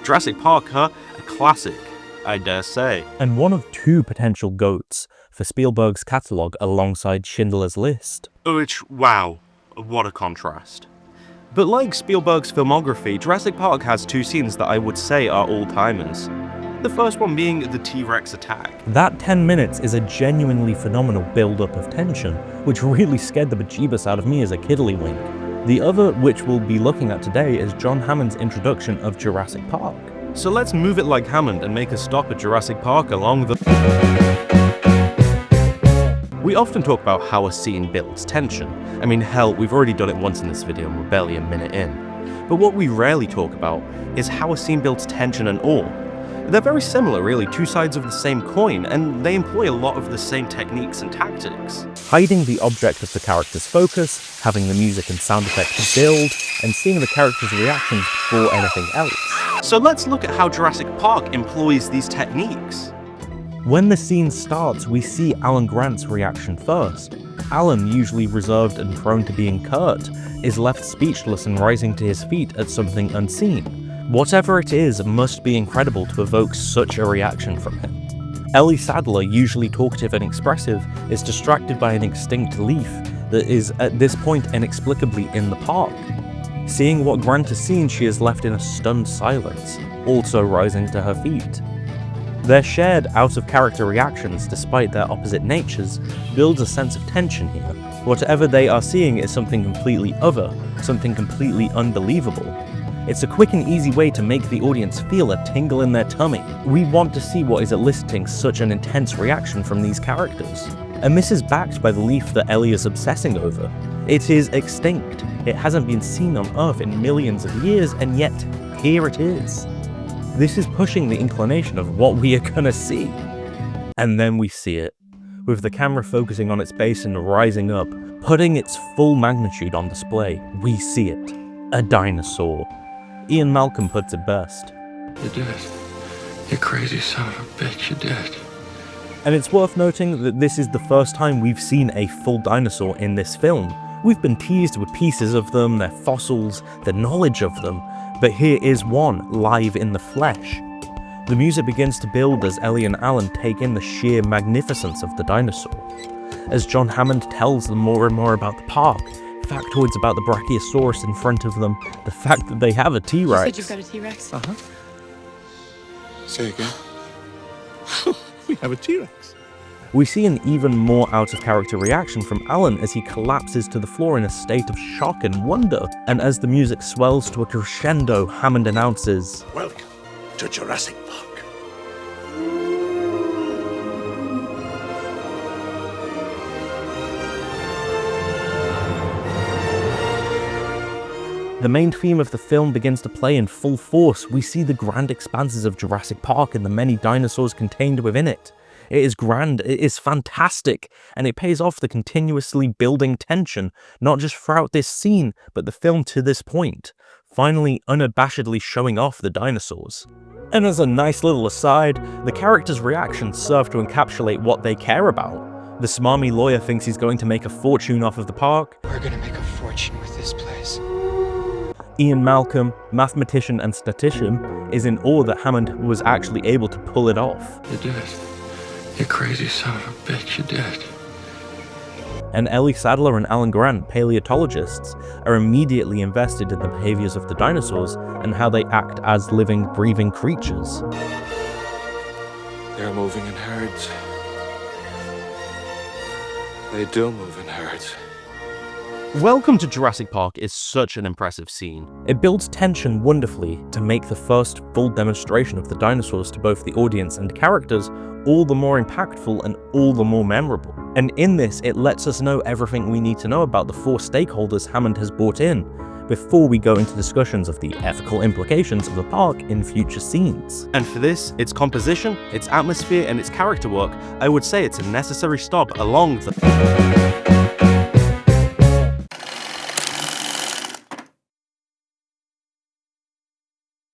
Jurassic Park, huh? A classic, I dare say. And one of two potential GOATs for Spielberg's catalogue alongside Schindler's List. Which, wow, what a contrast. But like Spielberg's filmography, Jurassic Park has two scenes that I would say are all-timers. The first one being the T-Rex attack. That 10 minutes is a genuinely phenomenal build-up of tension, which really scared the bejeebus out of me as a kiddlywink. The other, which we'll be looking at today, is John Hammond's introduction of Jurassic Park. So let's move it like Hammond and make a stop at Jurassic Park along the... We often talk about how a scene builds tension. I mean, hell, we've already done it once in this video and we're barely a minute in. But what we rarely talk about is how a scene builds tension and awe. They're very similar, really, two sides of the same coin, and they employ a lot of the same techniques and tactics. Hiding the object of the character's focus, having the music and sound effects build, and seeing the character's reactions before anything else. So let's look at how Jurassic Park employs these techniques. When the scene starts, we see Alan Grant's reaction first. Alan, usually reserved and prone to being curt, is left speechless and rising to his feet at something unseen. Whatever it is must be incredible to evoke such a reaction from him. Ellie Sattler, usually talkative and expressive, is distracted by an extinct leaf that is at this point inexplicably in the park. Seeing what Grant has seen, she is left in a stunned silence, also rising to her feet. Their shared out-of-character reactions, despite their opposite natures, builds a sense of tension here. Whatever they are seeing is something completely other, something completely unbelievable. It's a quick and easy way to make the audience feel a tingle in their tummy. We want to see what is eliciting such an intense reaction from these characters. And this is backed by the leaf that Ellie is obsessing over. It is extinct. It hasn't been seen on Earth in millions of years, and yet, here it is. This is pushing the inclination of what we are gonna see. And then we see it, with the camera focusing on its base and rising up, putting its full magnitude on display. We see it. A dinosaur. Ian Malcolm puts it best. You did it. You crazy son of a bitch, you did. And it's worth noting that this is the first time we've seen a full dinosaur in this film. We've been teased with pieces of them, their fossils, the knowledge of them, but here is one, live in the flesh. The music begins to build as Ellie and Alan take in the sheer magnificence of the dinosaur. As John Hammond tells them more and more about the park, factoids about the Brachiosaurus in front of them, the fact that they have a T-Rex. You said you've got a T-Rex? Uh-huh. Say again. We have a T-Rex. We see an even more out-of-character reaction from Alan as he collapses to the floor in a state of shock and wonder, and as the music swells to a crescendo, Hammond announces, Welcome to Jurassic Park. The main theme of the film begins to play in full force. We see the grand expanses of Jurassic Park and the many dinosaurs contained within it. It is grand, it is fantastic, and it pays off the continuously building tension, not just throughout this scene, but the film to this point, finally unabashedly showing off the dinosaurs. And as a nice little aside, the characters' reactions serve to encapsulate what they care about. The smarmy lawyer thinks he's going to make a fortune off of the park. We're gonna make a fortune with this place. Ian Malcolm, mathematician and statistician, is in awe that Hammond was actually able to pull it off. You did it. You crazy son of a bitch, you did. And Ellie Sattler and Alan Grant, paleontologists, are immediately invested in the behaviors of the dinosaurs and how they act as living, breathing creatures. They're moving in herds. They do move in herds. Welcome to Jurassic Park is such an impressive scene. It builds tension wonderfully to make the first full demonstration of the dinosaurs to both the audience and characters all the more impactful and all the more memorable. And in this, it lets us know everything we need to know about the four stakeholders Hammond has brought in, before we go into discussions of the ethical implications of the park in future scenes. And for this, its composition, its atmosphere, and its character work, I would say it's a necessary stop along the...